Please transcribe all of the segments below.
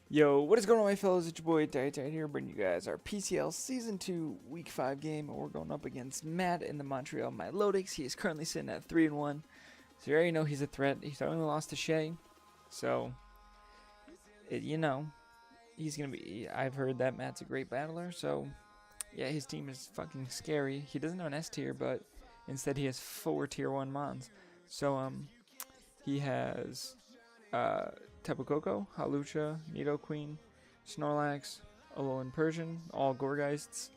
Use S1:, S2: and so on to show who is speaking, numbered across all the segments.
S1: Yo, what is going on, my fellows? It's your boy DyeItTight here, bringing you guys our PCL Season 2 Week 5 game. We're going up against Matt in the Montreal Milotics. He is currently sitting at 3-1. So you already know he's a threat. He's only lost to Shea. So, he's going to be... I've heard that Matt's a great battler. So, yeah, his team is fucking scary. He doesn't have an S tier, but instead he has 4 tier 1 mons. So, he has... Tapu Koko, Hawlucha, Nidoqueen, Snorlax, Alolan Persian, all Gorgeists,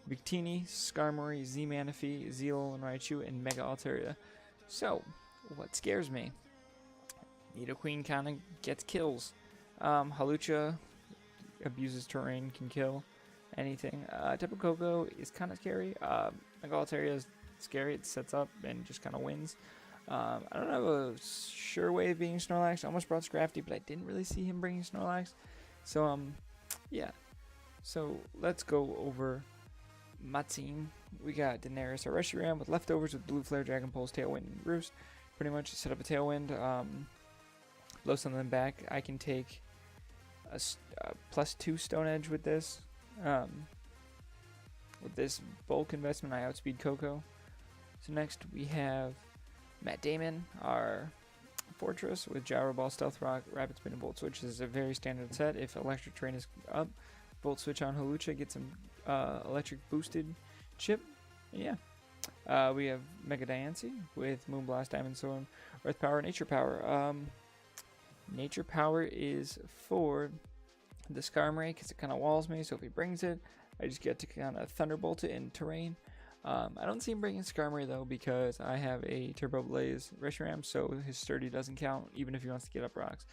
S1: Victini, Skarmory, Z-Manaphy, Zeal, and Raichu, and Mega Altaria. So, what scares me? Nidoqueen kind of gets kills. Hawlucha abuses terrain, can kill anything. Tapu Koko is kind of scary. Mega Altaria is scary, it sets up and just kind of wins. I don't have a sure way of being Snorlax. I almost brought Scrafty, but I didn't really see him bringing Snorlax. So, yeah. So, let's go over my team. We got Daenerys, our Reshiram with leftovers with Blue Flare, Dragon Pulse, Tailwind, and Roost. Pretty much set up a Tailwind. Blow some of them back. I can take a +2 Stone Edge with this. With this bulk investment, I outspeed Coco. So, next we have Matt Damon, our Fortress with Gyro Ball, Stealth Rock, Rapid Spin, and Volt Switch. This is a very standard set. If Electric Terrain is up, Volt Switch on Hawlucha, get some electric boosted chip. And yeah. We have Mega Diancie with Moonblast, Diamond Storm, Earth Power, Nature Power. Nature Power is for the Skarmory because it kind of walls me, so if he brings it, I just get to kind of Thunderbolt it in terrain. I don't see him bringing Skarmory though because I have a Turbo Blaze Reshiram, so his Sturdy doesn't count even if he wants to get up rocks.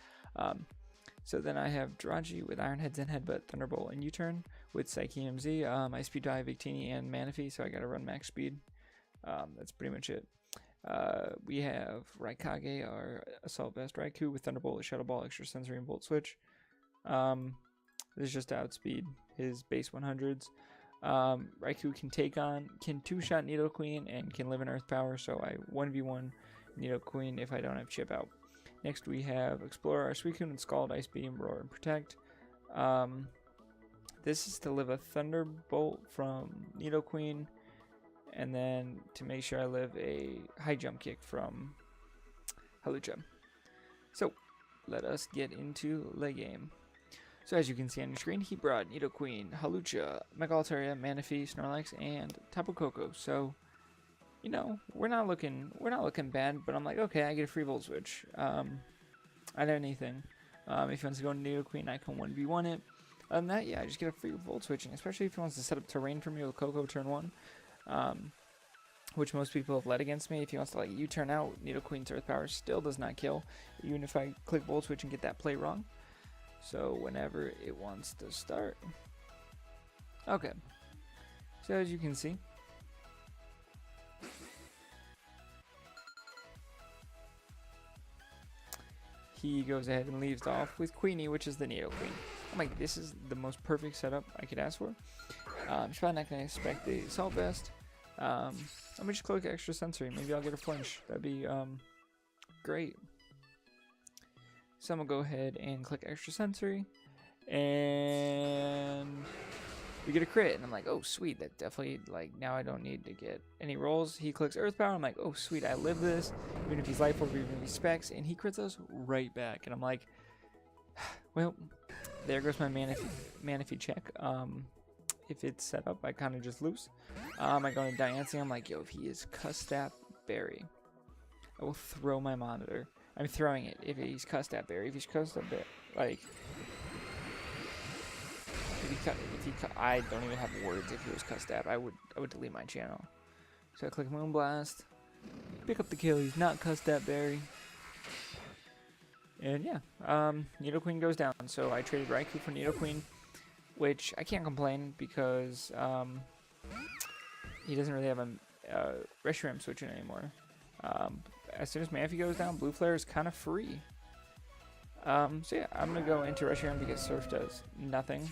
S1: So then I have Draji with Iron Head, Zen Headbutt, Thunderbolt, and U-Turn with Psyche MZ. I Speed Dive, Victini, and Manaphy, so I gotta run max speed. That's pretty much it. We have Raikage, our Assault Vest Raikou with Thunderbolt, Shadow Ball, Extra Sensory, and Volt Switch. This is just to outspeed his base 100s. Raikou can two-shot Nidoqueen and can live in Earth Power, so I 1v1 Nidoqueen if I don't have Chip out. Next we have Explorer, our Suicune, and Scald, Ice Beam, Roar, and Protect. This is to live a Thunderbolt from Nidoqueen, and then to make sure I live a High Jump Kick from Hawlucha. So, let us get into the game. So as you can see on your screen, he brought Nidoqueen, Hawlucha, Mega Altaria, Manaphy, Snorlax, and Tapu Koko. So, we're not looking bad, but I'm like, okay, I get a free Volt Switch. I don't have anything. If he wants to go Nidoqueen, I can 1v1 it. Other than that, yeah, I just get a free Volt Switch, and especially if he wants to set up terrain for me with Koko turn 1, which most people have led against me. If he wants to like U-turn out, Nidoqueen's Earth Power still does not kill, even if I click Volt Switch and get that play wrong. So whenever it wants to start. Okay. So as you can see, he goes ahead and leaves off with Queenie, which is the Nidoqueen. I'm like, this is the most perfect setup I could ask for. She's probably not going to expect the Assault Vest. Let me just click Extra Sensory. Maybe I'll get a flinch. That'd be great. So I'm going to go ahead and click Extra Sensory, and we get a crit, and I'm like, oh sweet, that definitely, like, now I don't need to get any rolls. He clicks Earth Power, I'm like, oh sweet, I live this, even if he's life over, even if he specs, and he crits us right back, and I'm like, well, there goes my Manaphy check. If it's set up, I kind of just lose. I go into Diancie, I'm like, yo, if he is Custap Berry, I will throw my monitor. I'm throwing it if he's Custap Berry. If he's Custap Berry, like, I don't even have words. If he was Custap, I would delete my channel. So I click Moonblast, pick up the kill. He's not Custap Berry, and yeah, Nidoqueen goes down. So I traded Raikou for Nidoqueen, which I can't complain because he doesn't really have a Reshiram switching anymore. As soon as Manaphy goes down, Blue Flare is kind of free. So yeah, I'm going to go into Reshiram because Surf does nothing.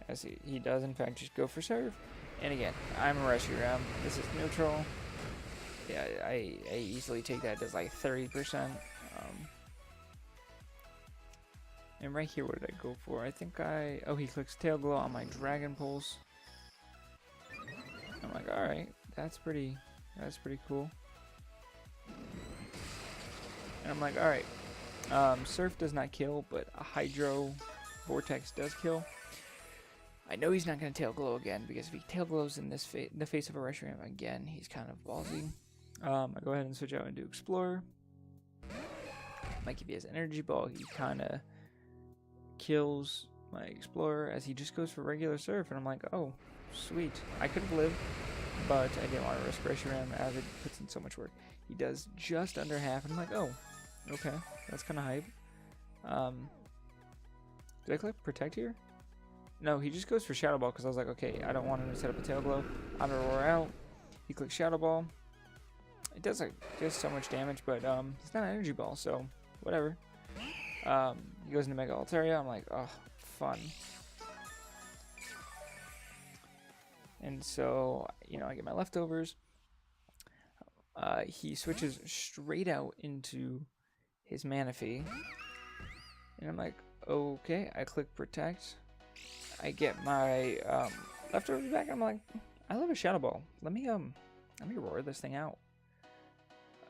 S1: As he does in fact just go for Surf. And again, I'm a Reshiram. This is neutral. Yeah, I easily take that as like 30%. And right here, what did I go for? I think oh, he clicks Tail Glow on my Dragon Pulse. I'm like, alright, that's pretty cool. And I'm like, alright, Surf does not kill, but a Hydro Vortex does kill. I know he's not going to Tail Glow again, because if he Tail Glows in this the face of a Reshiram again, he's kind of ballsy. I go ahead and switch out and do Explorer. Like if he has Energy Ball, he kind of kills my Explorer as he just goes for regular Surf, and I'm like, oh, sweet. I could have lived, but I didn't want to risk Reshiram as it puts in so much work. He does just under half, and I'm like, oh, okay, that's kind of hype. Did I click Protect here? No, he just goes for Shadow Ball because I was like, okay, I don't want him to set up a Tail Glow. I'm gonna roar out. He clicks Shadow Ball. It does like just so much damage, but he's not an Energy Ball, so whatever. He goes into Mega Altaria. I'm like, oh, fun. And so, you know, I get my leftovers. He switches straight out into his Manaphy. And I'm like, okay. I click Protect. I get my leftovers back. I'm like, I love a Shadow Ball. Let me roar this thing out.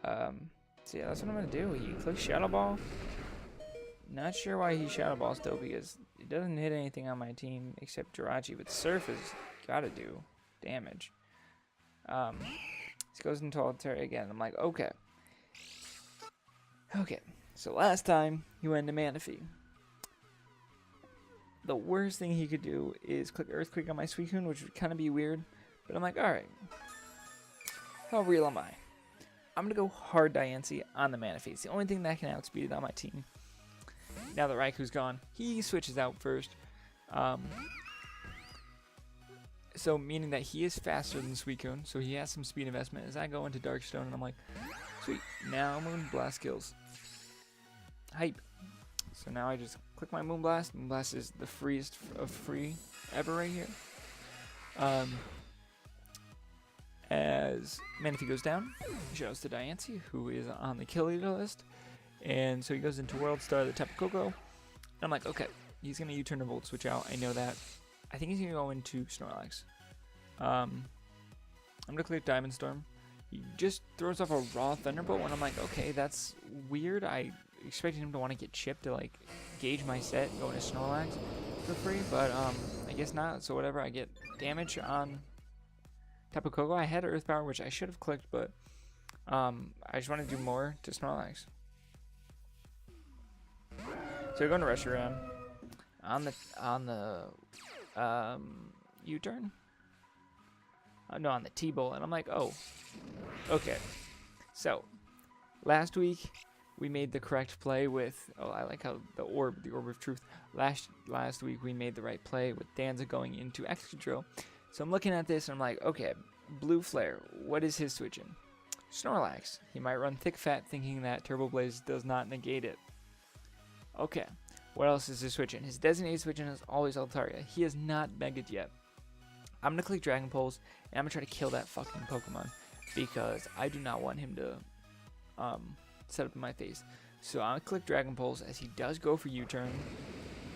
S1: So yeah, that's what I'm gonna do. He clicks Shadow Ball. Not sure why he Shadow Balls though, because it doesn't hit anything on my team except Jirachi, but Surf has gotta do damage. He goes into Altaria again. I'm like, okay. Okay, so last time he went into Manaphy. The worst thing he could do is click Earthquake on my Suicune, which would kind of be weird. But I'm like, alright. How real am I? I'm going to go hard Diancie on the Manaphy. It's the only thing that can outspeed it on my team. Now that Raiku's gone, he switches out first. So meaning that he is faster than Suicune, so he has some speed investment. As I go into Darkstone, and I'm like, sweet, now Moonblast kills. Hype. So now I just click my Moonblast. Moonblast is the freest of free ever right here. As Manaphy goes down, shows to Diancie, who is on the kill leader list. And so he goes into World Star, the Tapu Koko. And I'm like, okay, he's going to U-turn to Volt Switch out. I know that. I think he's going to go into Snorlax. I'm going to click Diamond Storm. He just throws off a raw Thunderbolt, and I'm like, okay, that's weird. I expected him to want to get chipped to like gauge my set going to Snorlax for free, but I guess not. So whatever, I get damage on Tapu Koko. I had Earth Power, which I should have clicked, but I just want to do more to Snorlax. So we're going to Reshiram on the U-turn. No, on the T-Bolt, and I'm like, oh, okay. So last week we made the correct play with, oh, I like how the orb of truth. Last week we made the right play with Danza going into Excadrill. So I'm looking at this and I'm like, okay, Blue Flare, what is his switching? Snorlax. He might run Thick Fat thinking that Turbo Blaze does not negate it. Okay, what else is his switching? His designated switching is always Altaria. He has not Mega'd yet. I'm going to click Dragon Pulse, and I'm going to try to kill that fucking Pokemon, because I do not want him to set up in my face. So I'll click Dragon Pulse as he does go for U-turn.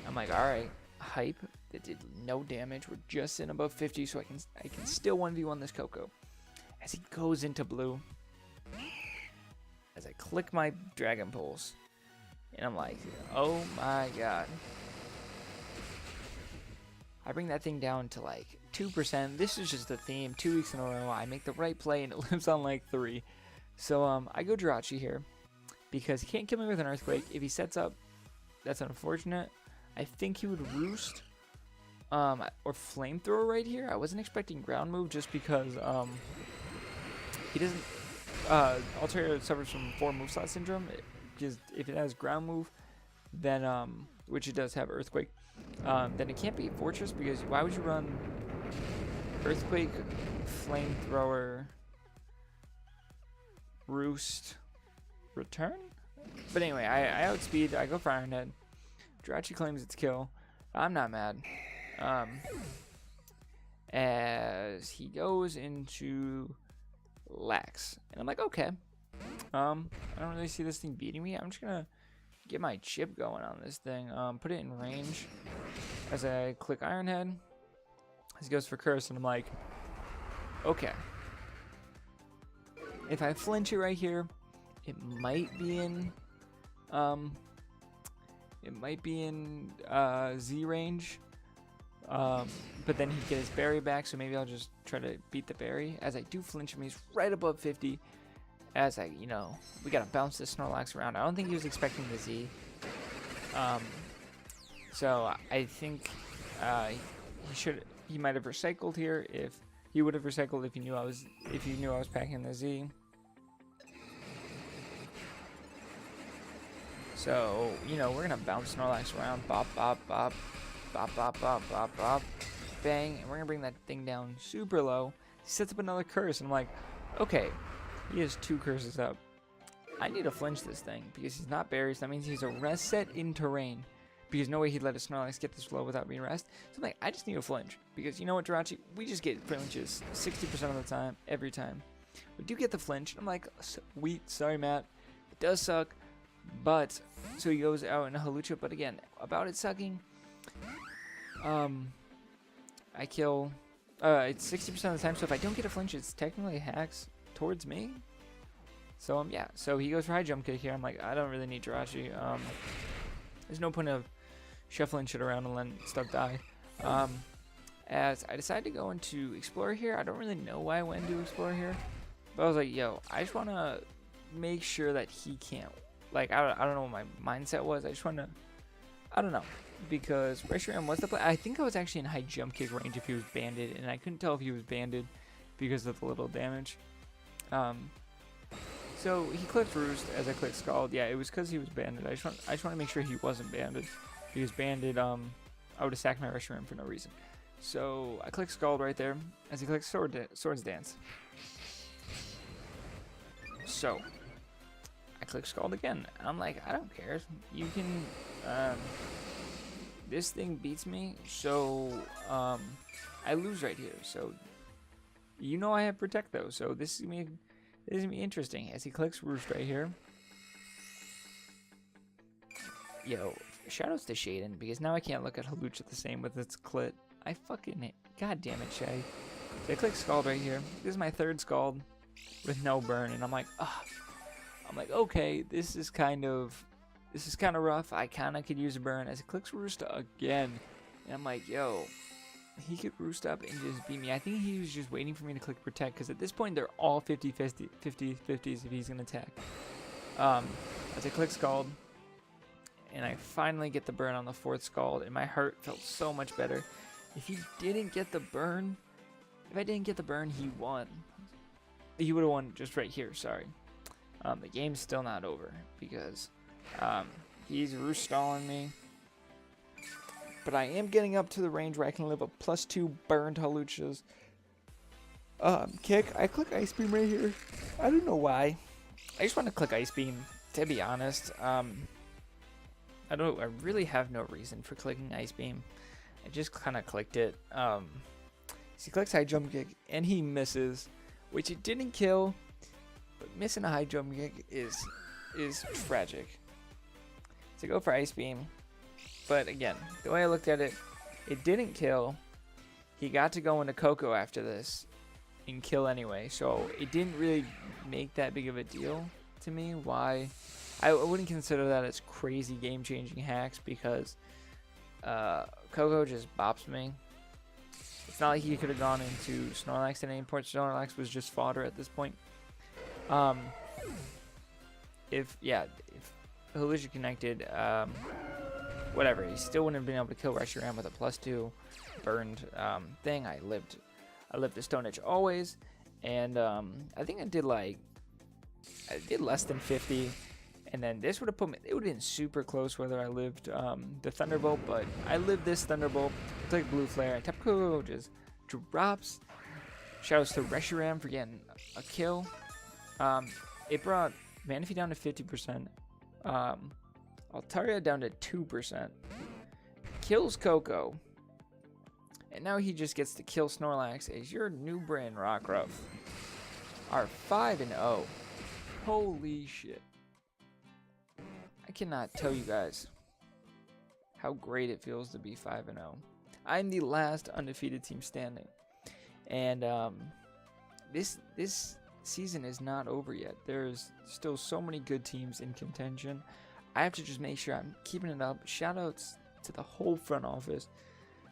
S1: I'm like, alright, hype. That did no damage. We're just in above 50, so I can still 1v1 this Koko. As he goes into blue, as I click my Dragon Pulse, and I'm like, oh my god. I bring that thing down to like 2%. This is just the theme. 2 weeks in a row, I make the right play and it lives on like 3. So I go Jirachi here because he can't kill me with an Earthquake. If he sets up, that's unfortunate. I think he would Roost or Flamethrower right here. I wasn't expecting Ground Move just because he doesn't. Altaria suffers from 4 moveslot syndrome. Because if it has Ground Move, then which it does have Earthquake, then it can't be Fortress, because why would you run Earthquake, Flamethrower, Roost, Return? But anyway, I outspeed. I go for Iron Head. Jirachi claims its kill. I'm not mad. As he goes into lax. And I'm like, okay. I don't really see this thing beating me. I'm just gonna get my chip going on this thing. Put it in range as I click Iron Head. As he goes for Curse, and I'm like, okay. If I flinch it right here, it might be in Z range. But then he'd get his berry back, so maybe I'll just try to beat the berry. As I do flinch him, he's right above 50. As I, we gotta bounce this Snorlax around. I don't think he was expecting the Z. So I think he might have recycled here. If he would have recycled if he knew I was packing the Z. So we're gonna bounce Snorlax around, bop bop bop, bop bop bop bop bop, bang, and we're gonna bring that thing down super low. He sets up another curse, and I'm like, okay. He has 2 curses up. I need to flinch this thing because he's not berries. So that means he's a rest set in terrain. Because no way he'd let a Snorlax get this low without being rest. So I'm like, I just need to flinch. Because you know what, Jirachi? We just get flinches 60% of the time, every time. We do get the flinch. I'm like, sweet, sorry, Matt. It does suck. But, so he goes out in a Halucha. But again, about it sucking, I kill, it's 60% of the time. So if I don't get a flinch, it's technically hacks towards me. So yeah, so he goes for high jump kick here. I'm like, I don't really need Jirachi. There's no point of shuffling shit around and letting stuff die. As I decided to go into Explorer here. I don't really know why I went into Explorer here, but I was like, yo, I just want to make sure that he can't, like, I don't know what my mindset was. I just want to, I don't know, because Reshiram was the play. I think I was actually in high jump kick range if he was banded, and I couldn't tell if he was banded because of the little damage. So he clicked Roost as I clicked Scald. Yeah, it was because he was banded. I just want to make sure he wasn't banded. If he was banded, I would have sacked my Reshiram for no reason. So I clicked Scald right there as he clicked Swords Dance. So I clicked Scald again. I'm like, I don't care. You can. This thing beats me, so I lose right here. So I have Protect though. So this is gonna be interesting as he clicks Roost right here. Yo, shoutouts to Shaden because now I can't look at Halucha the same with its clit. I fucking god damn it, Shay. So I click Scald right here. This is my 3rd Scald with no burn, and I'm like, okay, this is kind of rough. I kind of could use a burn as he clicks Roost again, and I'm like, yo. He could Roost up and just beat me. I think he was just waiting for me to click Protect because at this point they're all 50-50s if he's going to attack. As I click Scald, and I finally get the burn on the 4th Scald, and my heart felt so much better. If I didn't get the burn, he won. He would have won just right here, sorry. The game's still not over because he's Roost stalling me. But I am getting up to the range where I can live a +2 burned Haluchas. Kick. I click Ice Beam right here. I don't know why. I just want to click Ice Beam, to be honest. I really have no reason for clicking Ice Beam. I just kind of clicked it. So he clicks High Jump Kick, and he misses, which it didn't kill. But missing a High Jump Kick is tragic. So go for Ice Beam. But again, the way I looked at it, it didn't kill. He got to go into Coco after this and kill anyway. So it didn't really make that big of a deal to me. Why? I wouldn't consider that as crazy game-changing hacks because Coco just bops me. It's not like he could have gone into Snorlax at any point. Snorlax was just fodder at this point. If Halucha connected, whatever, he still wouldn't have been able to kill Reshiram with a +2 burned thing. I lived the Stone Edge always, and I think I did less than 50, and then this would have put me. It would have been super close whether I lived the Thunderbolt, but I lived this Thunderbolt. Click Blue Flare. I tap Coco, just drops. Shoutouts to Reshiram for getting a kill. It brought Manaphy down to 50%. Altaria down to 2%. Kills Coco. And now he just gets to kill Snorlax as your new Britain Rockruff. are 5-0. Holy shit. I cannot tell you guys how great it feels to be 5-0. I'm the last undefeated team standing. And this season is not over yet. There's still so many good teams in contention. I have to just make sure I'm keeping it up. Shoutouts to the whole front office.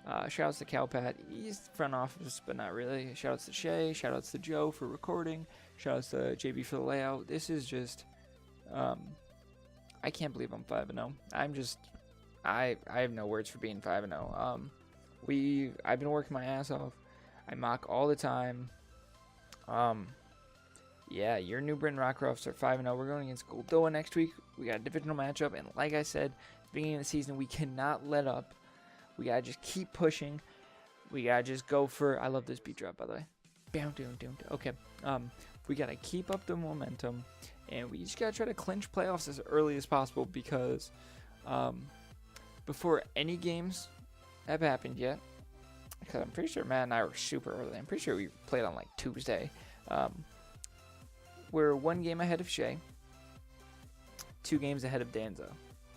S1: Shoutouts to Calpat. He's front office, but not really. Shoutouts to Shay. Shoutouts to Joe for recording. Shoutouts to JB for the layout. This is just... I can't believe I'm 5-0. I have no words for being 5-0. I've been working my ass off. I mock all the time. Yeah, your new Britain Rockruffs are 5-0. We're going against Goldoa next week. We got a divisional matchup, and like I said, beginning of the season, we cannot let up. We gotta just keep pushing. We gotta just go for... I love this beat drop, by the way. Okay. We gotta keep up the momentum, and we just gotta try to clinch playoffs as early as possible because before any games have happened yet, because I'm pretty sure Matt and I were super early. I'm pretty sure we played on like Tuesday. We're 1 game ahead of Shay, 2 games ahead of Danza.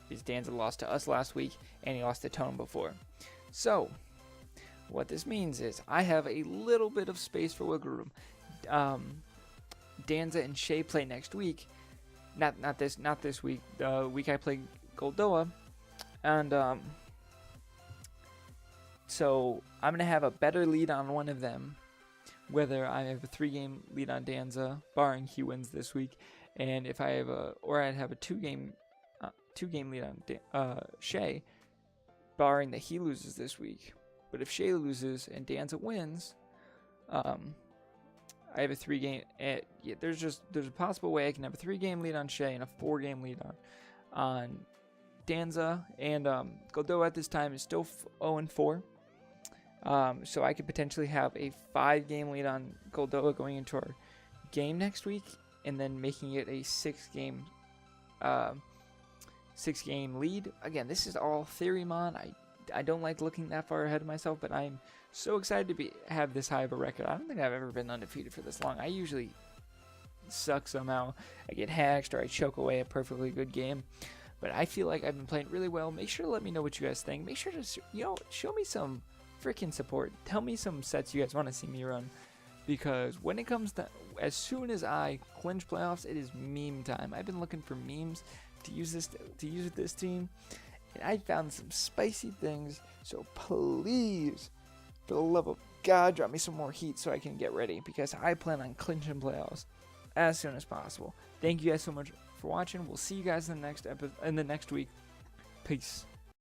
S1: Because Danza lost to us last week, and he lost to Tone before. So, what this means is I have a little bit of space for wiggle room. Danza and Shay play next week. Not this week. The week I play Goldoa, and so I'm gonna have a better lead on one of them. Whether I have a 3-game lead on Danza, barring he wins this week, and if I have I'd have a 2-game lead on Shay, barring that he loses this week. But if Shay loses and Danza wins, I have a 3-game. Yeah, there's a possible way I can have a 3-game lead on Shay and a 4-game lead on Danza, and Goldoa at this time is still 0-4. So I could potentially have a 5-game lead on Goldoa going into our game next week, and then making it a 6-game lead. Again, this is all theory, man. I don't like looking that far ahead of myself, but I'm so excited to have this high of a record. I don't think I've ever been undefeated for this long. I usually suck somehow. I get hacked or I choke away a perfectly good game. But I feel like I've been playing really well. Make sure to let me know what you guys think. Make sure to, show me some freaking support. Tell me some sets you guys want to see me run. Because when it comes to, as soon as I clinch playoffs, it is meme time. I've been looking for memes to use with this team, and I found some spicy things. So please, for the love of God, drop me some more heat so I can get ready, because I plan on clinching playoffs as soon as possible. Thank you guys so much for watching. We'll see you guys in the next week. Peace.